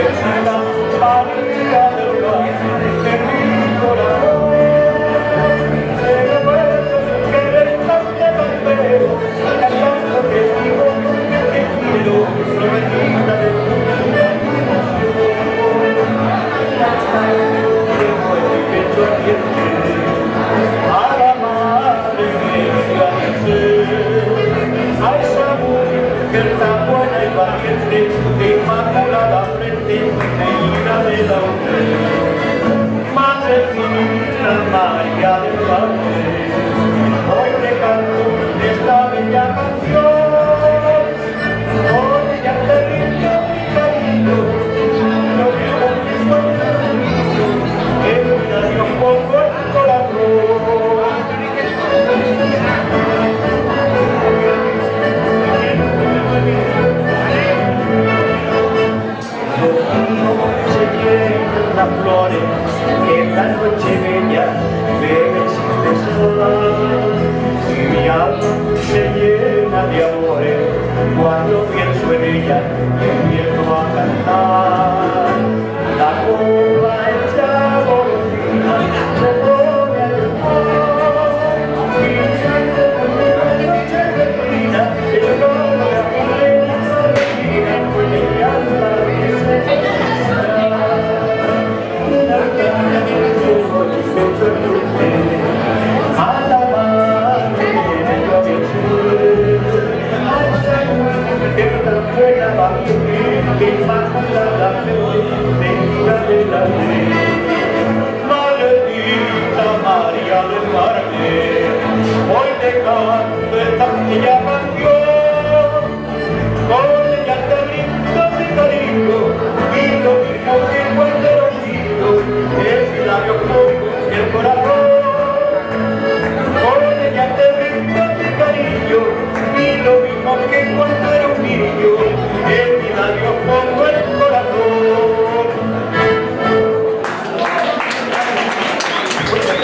Virgencita María del Mar, de mi corazón. Se me muere que eres tan cantero, cantando que vivo, que quiero, prometida de tu llevo en mi pecho ardiente a la madre mía, a esa mujer tan buena y valiente, de inmaculada frente, reina de la Madrecita María del Padre, hoy te canto esta bella canción, hoy ya te rindo mi cariño, lo mismo que suelta el niño, que mira Dios pongo el corazón. Se llenan las flores que en la noche bella ven sin cesar, y mi alma se llena de amores cuando pienso en ella y empiezo a cantar. La copa hecha golondrina se pone al mar y siente la noche reina el nombre a mi reina con mi alma que se a la madre de que tan buena valiente, que inmaculada bendita de la ley. Maledita María del Carmen, hoy te canto esta bella canción, con ella te brindo mi cariño, y lo mismo que cuando era un niño, es mi labio pongo y el corazón. Con ella te brindo mi cariño, y lo mismo que cuando era un niño, en mi labio pongo el corazón. Muchas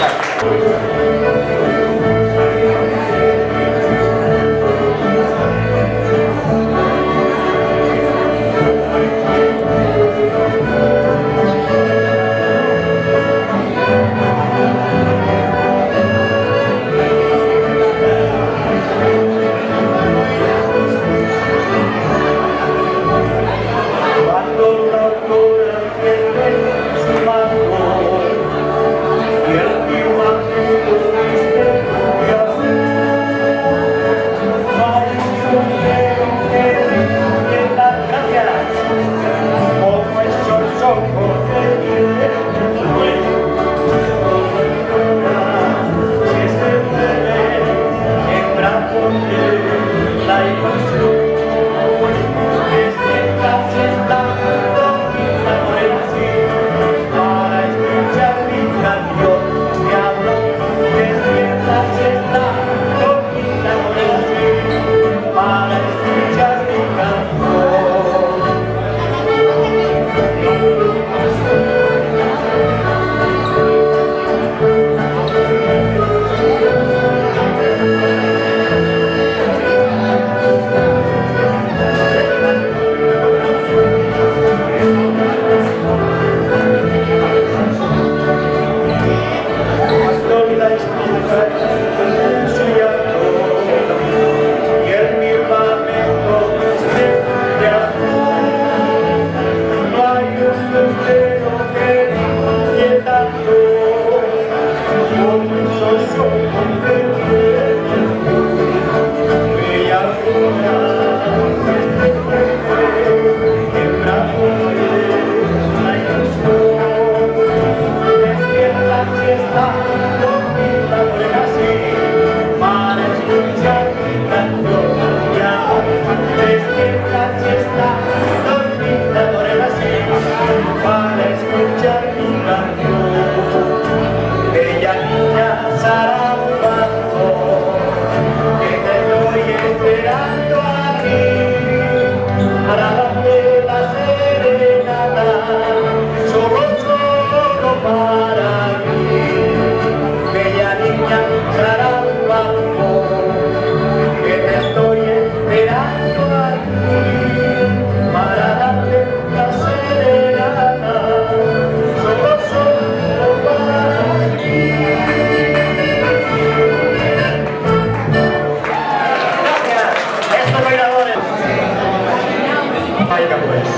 Venga pues.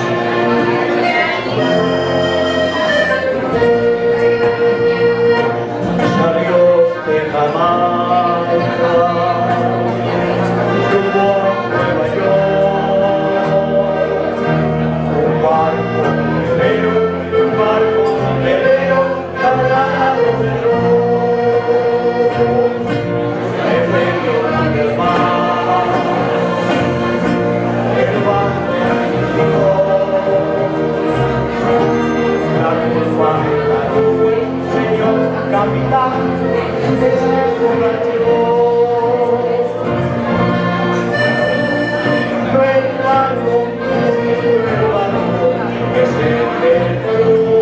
Salió de Jamaica, rumbo a Nueva York, un barco velero cargado de ron, en medio del mar, el barco la culpa la tuvo el señor capitán, se emborrachó. No el barco que se perdió.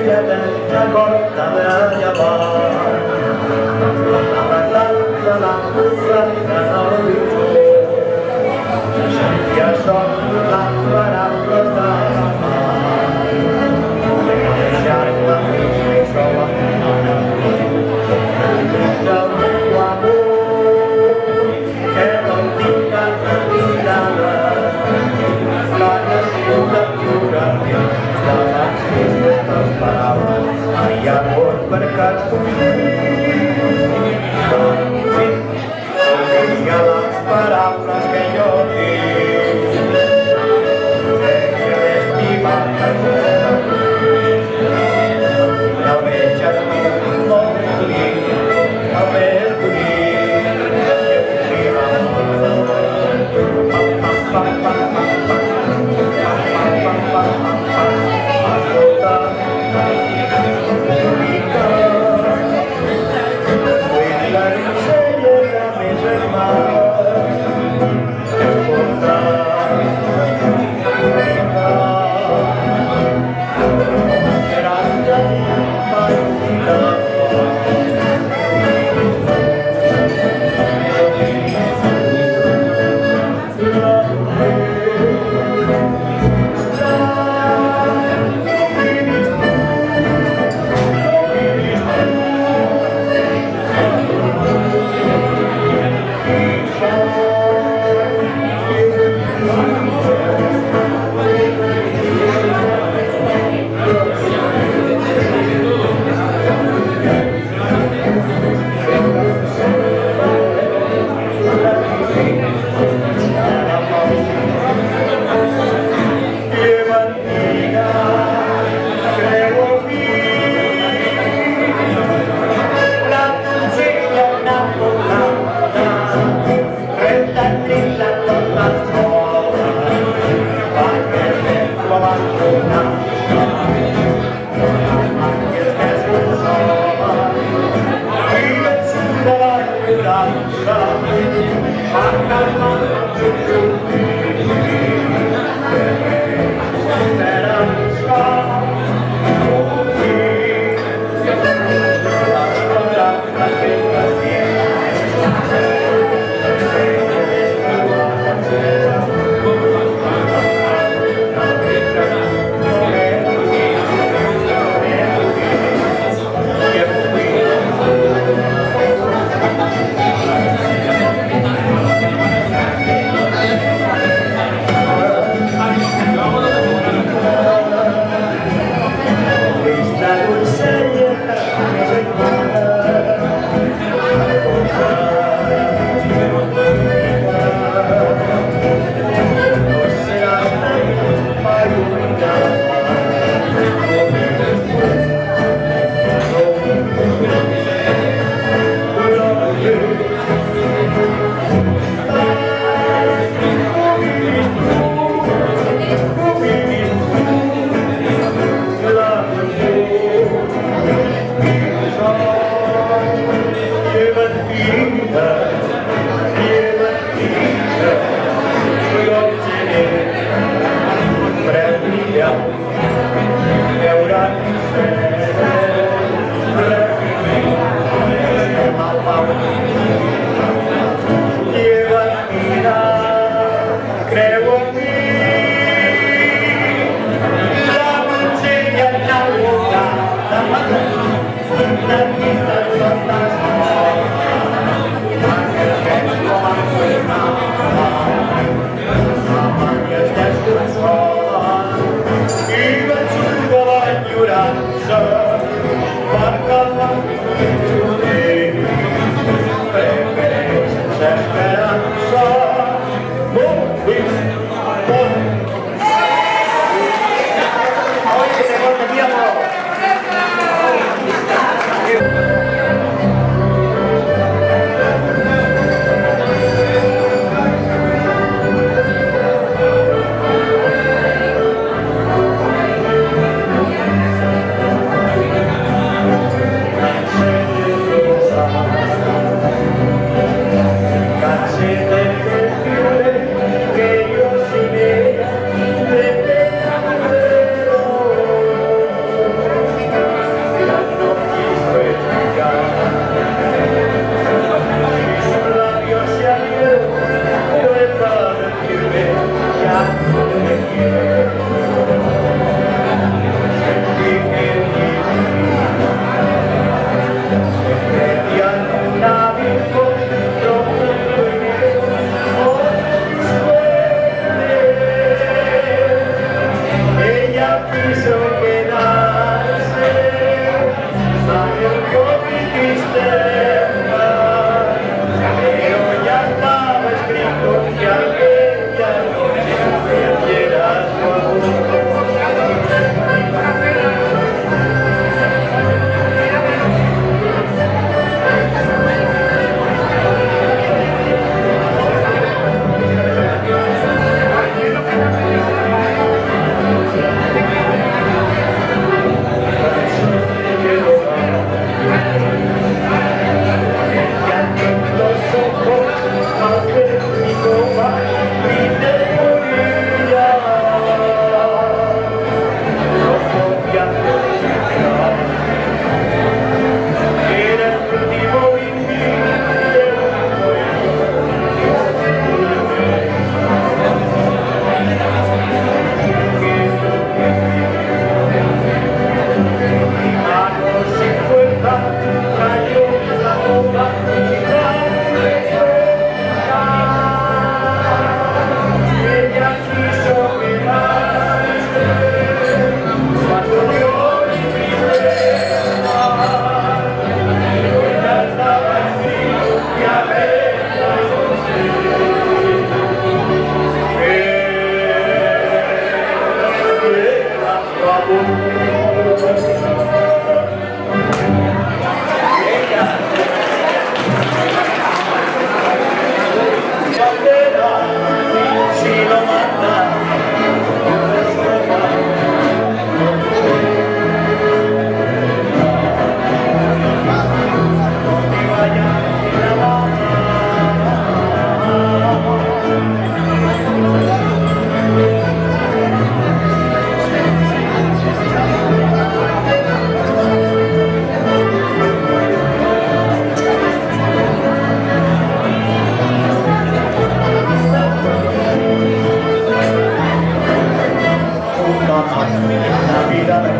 la corta de llamar. Ya son las palabras de amar. Deixar la misma tu amor que no diga nada. La natura las estas palabras hay amor per casa. Diga las palabras que yo digo, que estima la bella no me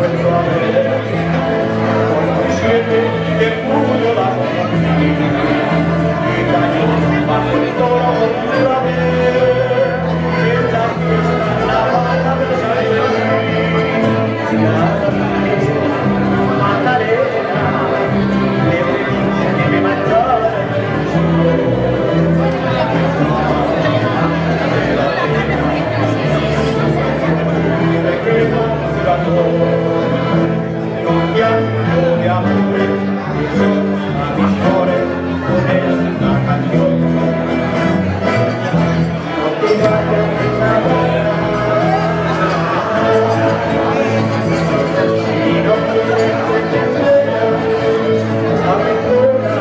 vuelto a ver. Como 7 de julio la conocida, y cayó bajo el toro otra vez. En la fiesta, la banda de los años, Magdalena, le pedí que me mandara un llanto de amores, que son a mis flores con esta canción. No te vayas si no quieres que te muera, aventura,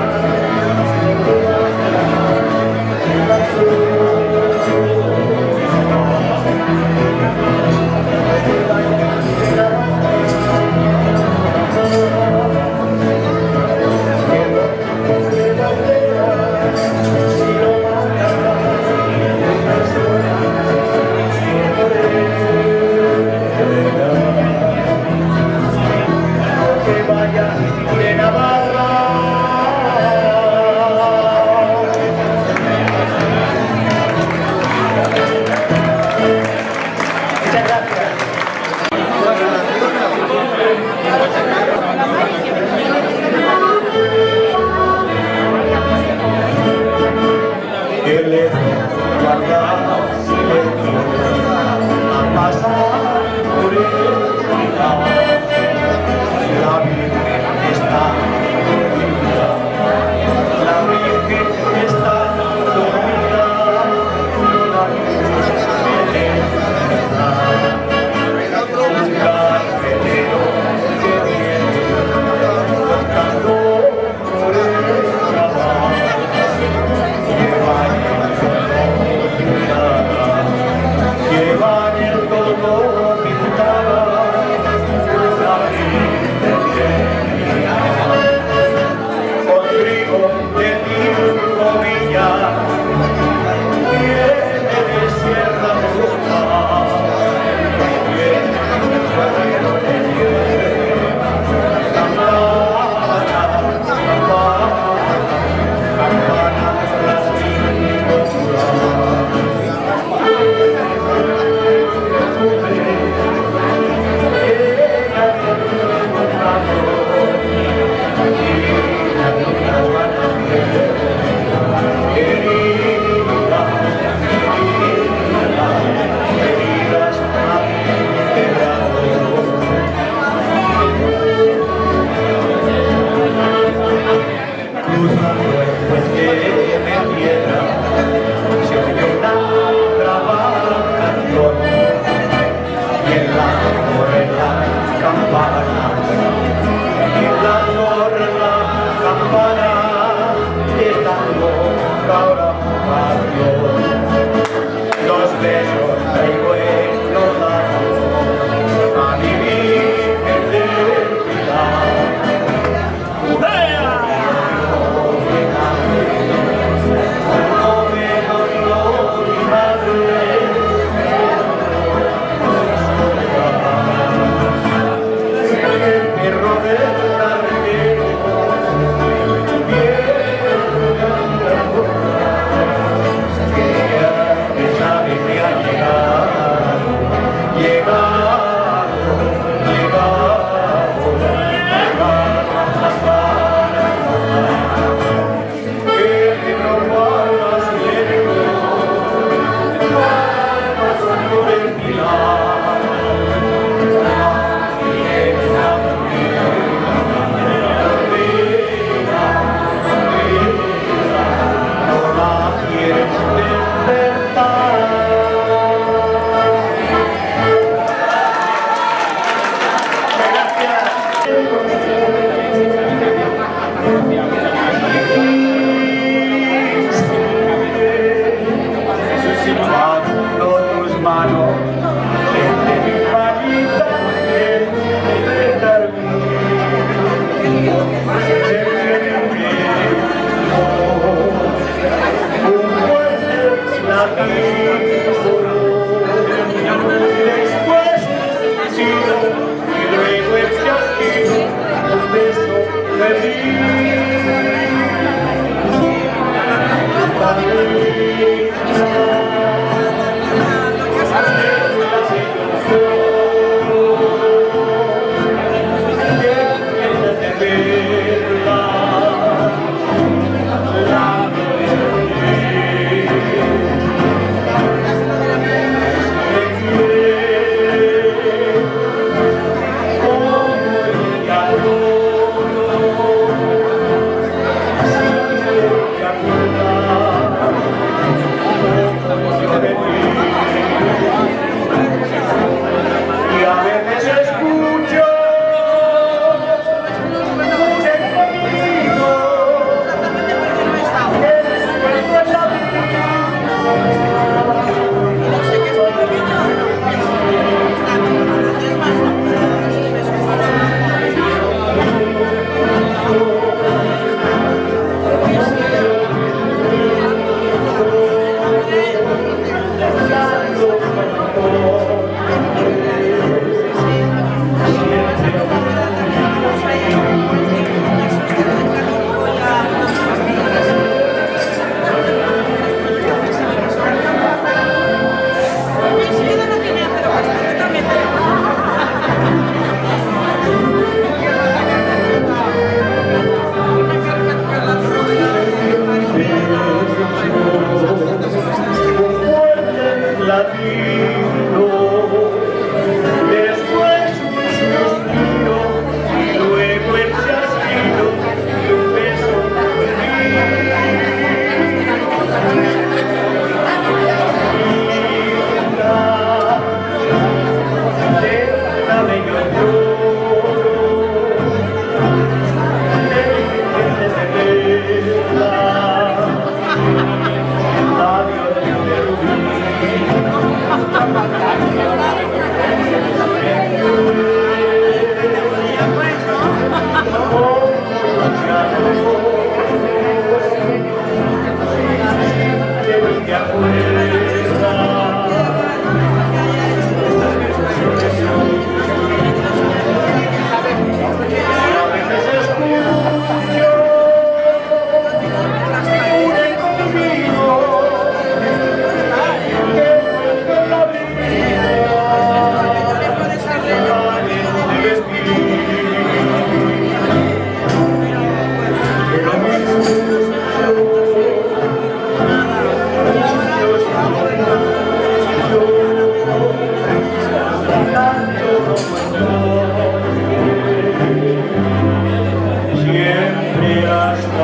siempre hasta